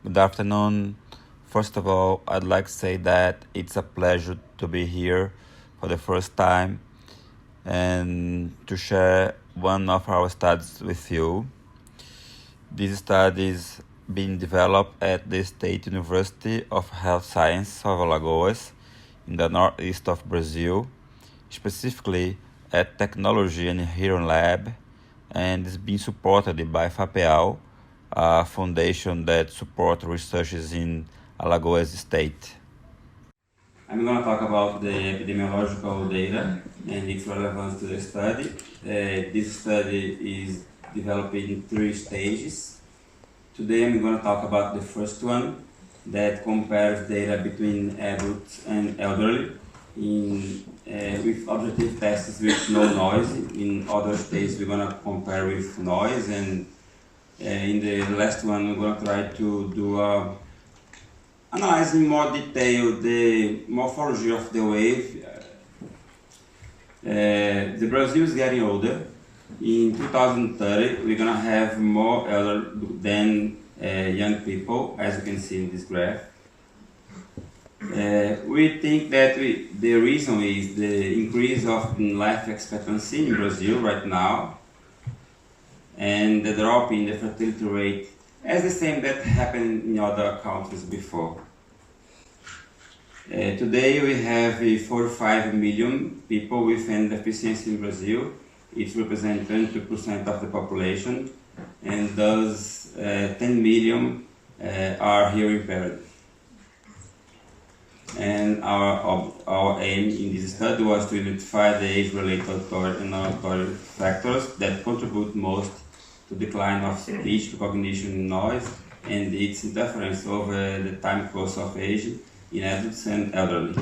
Good afternoon. First of all, I'd like to say that it's a pleasure to be here for the first time and to share one of our studies with you. This study is being developed at the State University of Health Science of Alagoas in the northeast of Brazil, specifically at Technology and Hearing Lab, and is being supported by FAPEAL, a foundation that supports researchers in Alagoas State. I'm going to talk about the epidemiological data and its relevance to the study. This study is developed in 3 stages. Today I'm going to talk about the first one that compares data between adults and elderly with objective tests with no noise. In other stages we're going to compare with noise, and in the last one we're going to try to do analyze in more detail the morphology of the wave. The Brazil is getting older. In 2030 we're going to have more elder than young people, as you can see in this graph. We think that the reason is the increase of life expectancy in Brazil right now, and the drop in the fertility rate as the same that happened in other countries before. Today we have 45 million people with an deficiency in Brazil. It represents 22% of the population, and thus 10 million are hearing impaired. And our aim in this study was to identify the age-related auditory and auditory factors that contribute most to decline of speech, cognition, noise, and its interference over the time course of age in adults and elderly.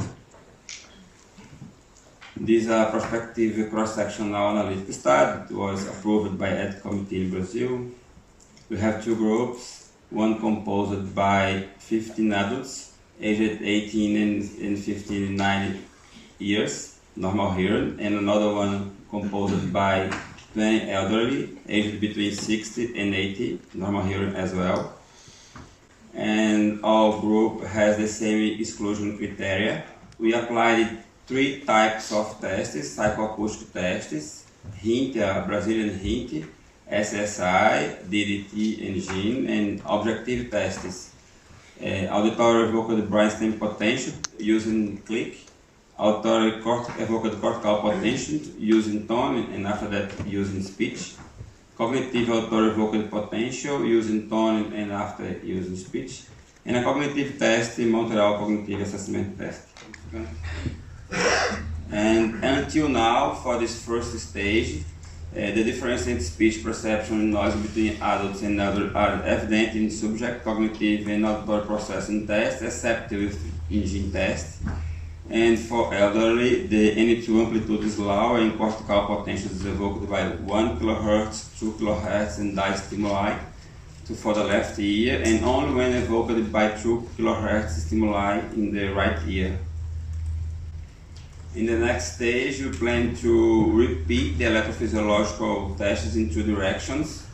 This prospective cross-sectional analytic study was approved by ED committee in Brazil. We have 2 groups, one composed by 15 adults aged 18 and 59 years, normal hearing, and another one composed by 20 elderly, aged between 60 and 80, normal hearing as well. And our group has the same exclusion criteria. We applied 3 types of tests: psychoacoustic tests, HINT, Brazilian HINT, SSI, DDT, and GENE, and objective tests. Auditory evoked brainstem potential using click, auditory evoked cortical potential using tone, and after that using speech, cognitive auditory evoked potential using tone and after using speech, and a cognitive test, Montreal Cognitive Assessment Test. And until now, for this first stage, the difference in speech perception and noise between adults and elderly are evident in subject cognitive and auditory processing tests, except with engine test. And for elderly, the N2 amplitude is lower and cortical potential is evoked by 1 kHz, 2 kHz, and die stimuli for the left ear, and only when evoked by 2 kHz stimuli in the right ear. In the next stage, we plan to repeat the electrophysiological tests in 2 directions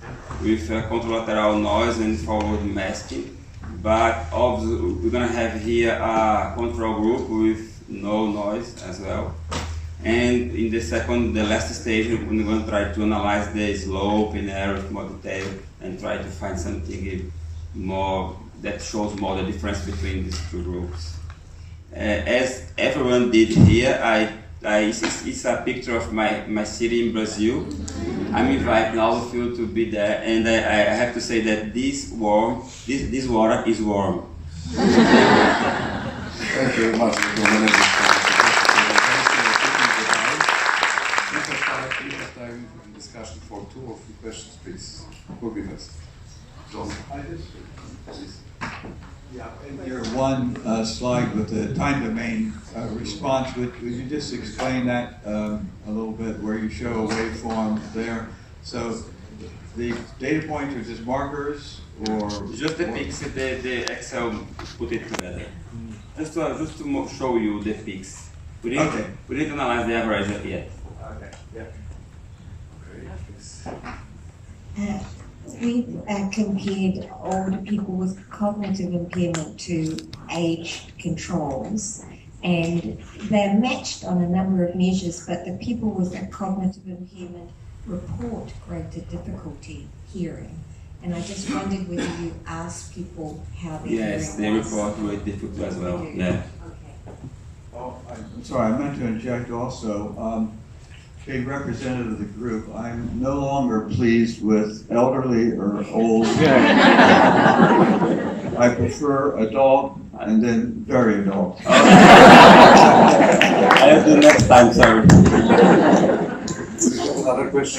with contralateral noise and forward masking. But we're going to have here a control group with no noise as well. And in the last stage, we're going to try to analyze the slope and error in more detail and try to find something more that shows more the difference between these 2 groups. As everyone did here, it's a picture of my city in Brazil. I'm inviting all of you to be there, and I have to say that this water is warm. Thank you very much. We have time in discussion for 2 or 3 questions, please. Who will be first? John. Yeah, in your one slide with the time domain response, would you just explain that a little bit, where you show a waveform there? So the data points are just markers, or just the peaks, the Excel put it together. Just to show you the peaks. We didn't analyze the average yet. Okay. Yeah. Okay. We've compared older people with cognitive impairment to age controls, and they're matched on a number of measures, but the people with a cognitive impairment report greater difficulty hearing. And I just wondered whether you asked people how their Yes, they hearing was. report great difficulty as well. They do. Yeah. Okay. Oh, I'm sorry, I meant to inject also, being representative of the group, I'm no longer pleased with elderly or old. I prefer adult and then very adult. I'll do next time, sorry. Another question?